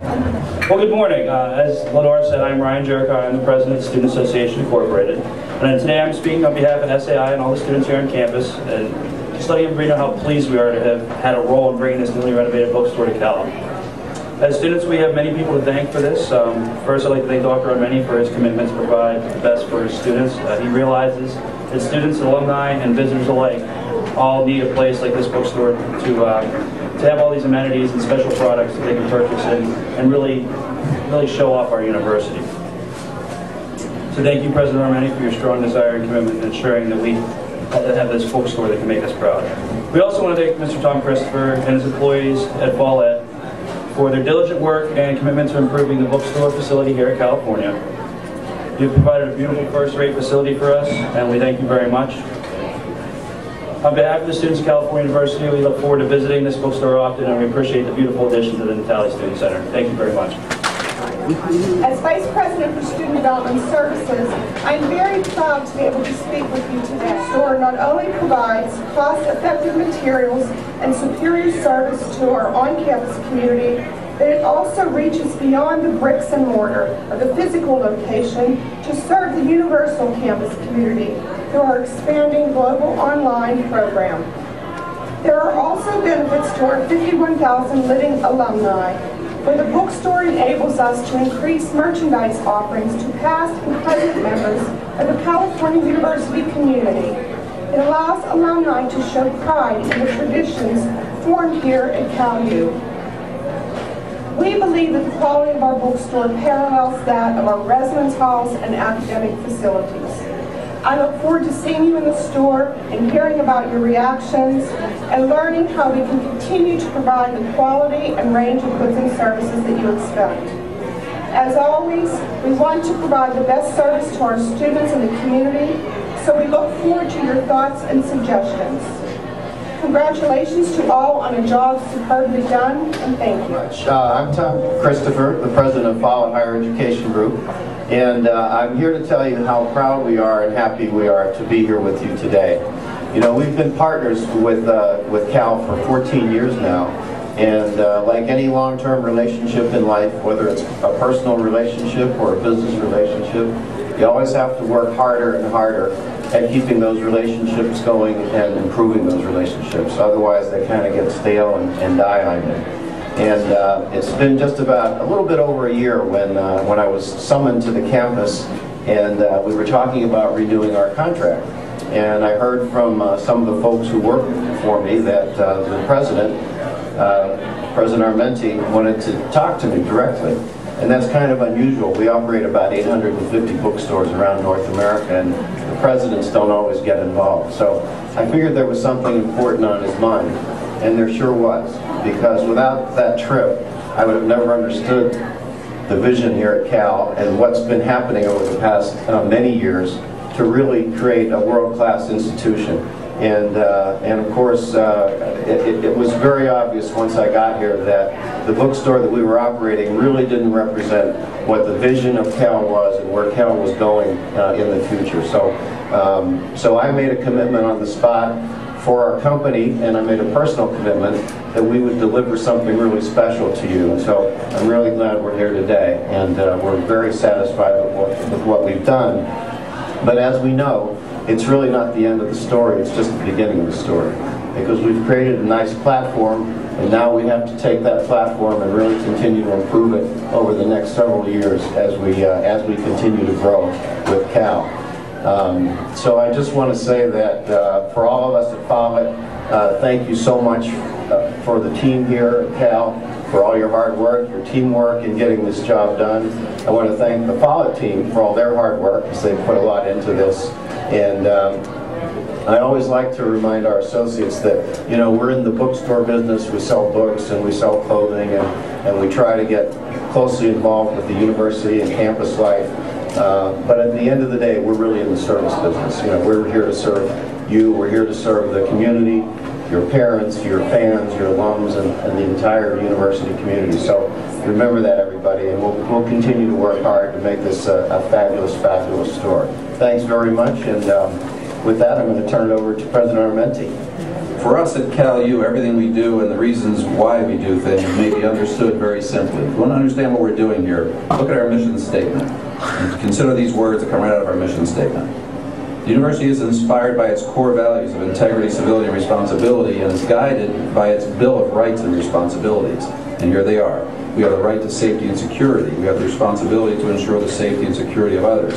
Well, good morning. As Lenore said, I'm Ryan Jericho. I'm the president of Student Association Incorporated. And today I'm speaking on behalf of SAI and all the students here on campus, and just letting everybody know how pleased we are to have had a role in bringing this newly renovated bookstore to Cal. As students, we have many people to thank for this. First, I'd like to thank Dr. Armenti for his commitment to provide the best for his students. He realizes that students, alumni, and visitors alike all need a place like this bookstore to have all these amenities and special products that they can purchase and really show off our university. So thank you, President Armenti, for your strong desire and commitment in ensuring that we have this bookstore that can make us proud. We also want to thank Mr. Tom Christopher and his employees at Follett for their diligent work and commitment to improving the bookstore facility here at California. You've provided a beautiful first-rate facility for us, and we thank you very much. On behalf of the students of California University, we look forward to visiting this bookstore often, and we appreciate the beautiful addition to the Natali Student Center. Thank you very much. As Vice President for Student Development Services, I'm very proud to be able to speak with you today. The store not only provides cost-effective materials and superior service to our on-campus community, but it also reaches beyond the bricks and mortar of the physical location to serve the universal campus community through our expanding global online program. There are also benefits to our 51,000 living alumni, where the bookstore enables us to increase merchandise offerings to past and present members of the California University community. It allows alumni to show pride in the traditions formed here at CalU. We believe that the quality of our bookstore parallels that of our residence halls and academic facilities. I look forward to seeing you in the store and hearing about your reactions and learning how we can continue to provide the quality and range of goods and services that you expect. As always, we want to provide the best service to our students and the community, so we look forward to your thoughts and suggestions. Congratulations to all on a job superbly done, and thank you. I'm Tom Christopher, the president of Follett Higher Education Group, and I'm here to tell you how proud we are and happy we are to be here with you today. You know, we've been partners with Cal for 14 years now, and like any long-term relationship in life, whether it's a personal relationship or a business relationship, you always have to work harder and harder at keeping those relationships going and improving those relationships. Otherwise, they kind of get stale and die on you. And it's been just about a little bit over a year when I was summoned to the campus, and we were talking about renewing our contract. And I heard from some of the folks who work for me that the president, President Armenti, wanted to talk to me directly. And that's kind of unusual. We operate about 850 bookstores around North America, and the presidents don't always get involved. So I figured there was something important on his mind, and there sure was. Because without that trip, I would have never understood the vision here at Cal and what's been happening over the past many years to really create a world-class institution. And of course, it was very obvious once I got here that the bookstore that we were operating really didn't represent what the vision of Cal was and where Cal was going in the future. So I made a commitment on the spot for our company, and I made a personal commitment that we would deliver something really special to you. And so I'm really glad we're here today, and we're very satisfied with what we've done. But as we know, it's really not the end of the story, it's just the beginning of the story. Because we've created a nice platform, and now we have to take that platform and really continue to improve it over the next several years as we continue to grow with Cal. So I just want to say that for all of us at Follett, thank you so much for the team here at Cal, for all your hard work, your teamwork in getting this job done. I want to thank the Follett team for all their hard work, because they put a lot into this. And I always like to remind our associates that, you know, we're in the bookstore business. We sell books and we sell clothing, and we try to get closely involved with the university and campus life. But at the end of the day, we're really in the service business. You know, we're here to serve you. We're here to serve the community, your parents, your fans, your alums, and the entire university community. So remember that, everybody, and we'll continue to work hard to make this a fabulous, fabulous store. Thanks very much, and with that, I'm going to turn it over to President Armenti For us at CalU, everything we do and the reasons why we do things may be understood very simply. If you want to understand what we're doing here, look at our mission statement and consider these words that come right out of our mission statement. The university is inspired by its core values of integrity, civility, and responsibility, and is guided by its Bill of Rights and Responsibilities. And here they are. We have the right to safety and security. We have the responsibility to ensure the safety and security of others.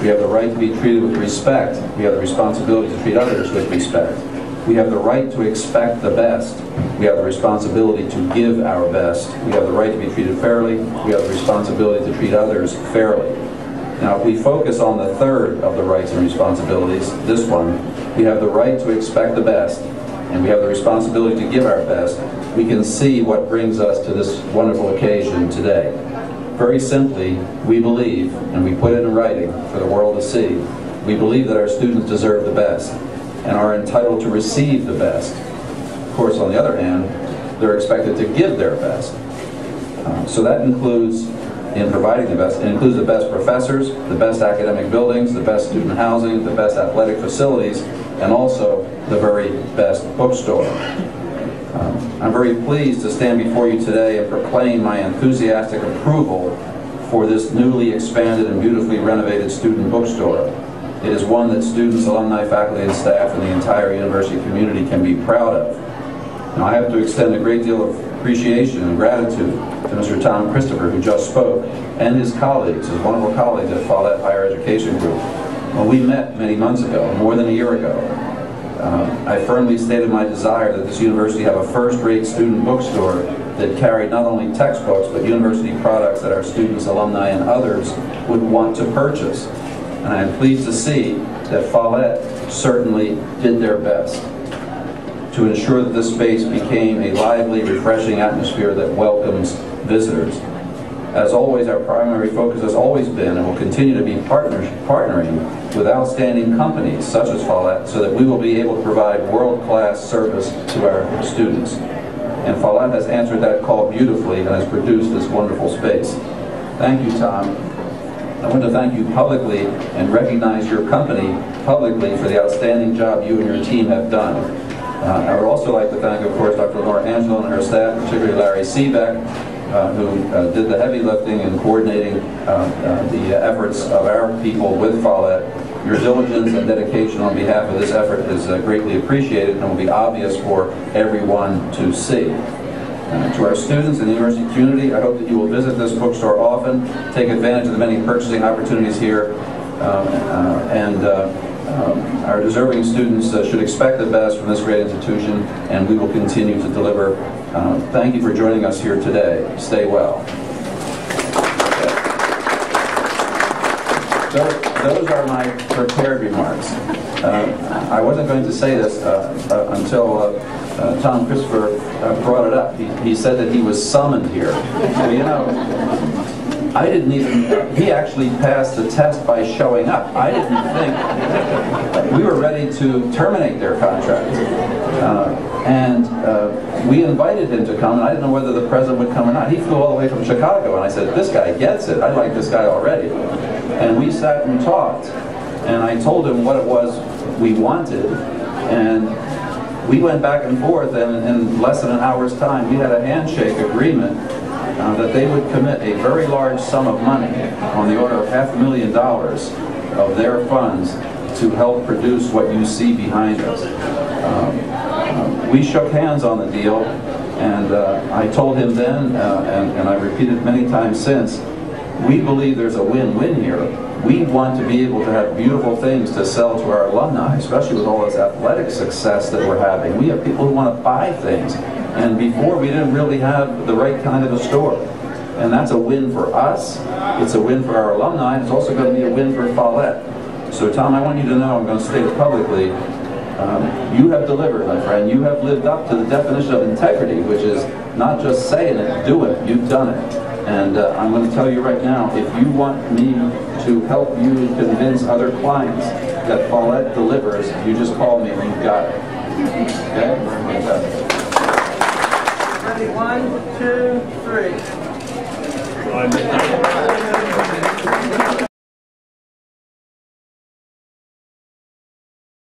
We have the right to be treated with respect. We have the responsibility to treat others with respect. We have the right to expect the best. We have the responsibility to give our best. We have the right to be treated fairly. We have the responsibility to treat others fairly. Now, if we focus on the third of the rights and responsibilities, this one, we have the right to expect the best, and we have the responsibility to give our best, we can see what brings us to this wonderful occasion today. Very simply, we believe, and we put it in writing for the world to see, we believe that our students deserve the best and are entitled to receive the best. Of course, on the other hand, they're expected to give their best. So that includes, in providing the best, it includes the best professors, the best academic buildings, the best student housing, the best athletic facilities, and also the very best bookstore. I'm very pleased to stand before you today and proclaim my enthusiastic approval for this newly expanded and beautifully renovated student bookstore. It is one that students, alumni, faculty, and staff, and the entire university community can be proud of. Now, I have to extend a great deal of appreciation and gratitude to Mr. Tom Christopher, who just spoke, and his colleagues, his wonderful colleagues at Follett Higher Education Group. When we met many months ago, more than a year ago, I firmly stated my desire that this university have a first-rate student bookstore that carried not only textbooks, but university products that our students, alumni, and others would want to purchase. And I am pleased to see that Follett certainly did their best to ensure that this space became a lively, refreshing atmosphere that welcomes visitors. As always, our primary focus has always been and will continue to be partnering with outstanding companies such as Follett so that we will be able to provide world-class service to our students. And Follett has answered that call beautifully and has produced this wonderful space. Thank you, Tom. I want to thank you publicly and recognize your company publicly for the outstanding job you and your team have done. I would also like to thank, of course, Dr. Laura Angelo and her staff, particularly Larry Seebeck, who did the heavy lifting in coordinating the efforts of our people with Follett. Your diligence and dedication on behalf of this effort is greatly appreciated and will be obvious for everyone to see. To our students in the university community, I hope that you will visit this bookstore often, take advantage of the many purchasing opportunities here, our deserving students should expect the best from this great institution, and we will continue to deliver. Thank you for joining us here today. Stay well. Those are my prepared remarks. I wasn't going to say this until Tom Christopher brought it up. He said that he was summoned here. Well, you know, I didn't even, he actually passed the test by showing up. I didn't think, we were ready to terminate their contract. We invited him to come, and I didn't know whether the president would come or not. He flew all the way from Chicago, and I said, this guy gets it. I like this guy already. And we sat and talked, and I told him what it was we wanted, and we went back and forth, and in less than an hour's time, we had a handshake agreement that they would commit a very large sum of money, on the order of $500,000 of their funds, to help produce what you see behind us. We shook hands on the deal, and I told him then, and I repeated many times since, we believe there's a win-win here. We want to be able to have beautiful things to sell to our alumni, especially with all this athletic success that we're having. We have people who want to buy things, and before we didn't really have the right kind of a store. And that's a win for us, it's a win for our alumni, and it's also going to be a win for Follett. So Tom, I want you to know, I'm going to state it publicly, you have delivered, my friend. You have lived up to the definition of integrity, which is not just saying it, do it. You've done it. And I'm going to tell you right now, if you want me to help you convince other clients that Follett delivers, you just call me and you've got it. Okay? Ready, 1, 2, 3.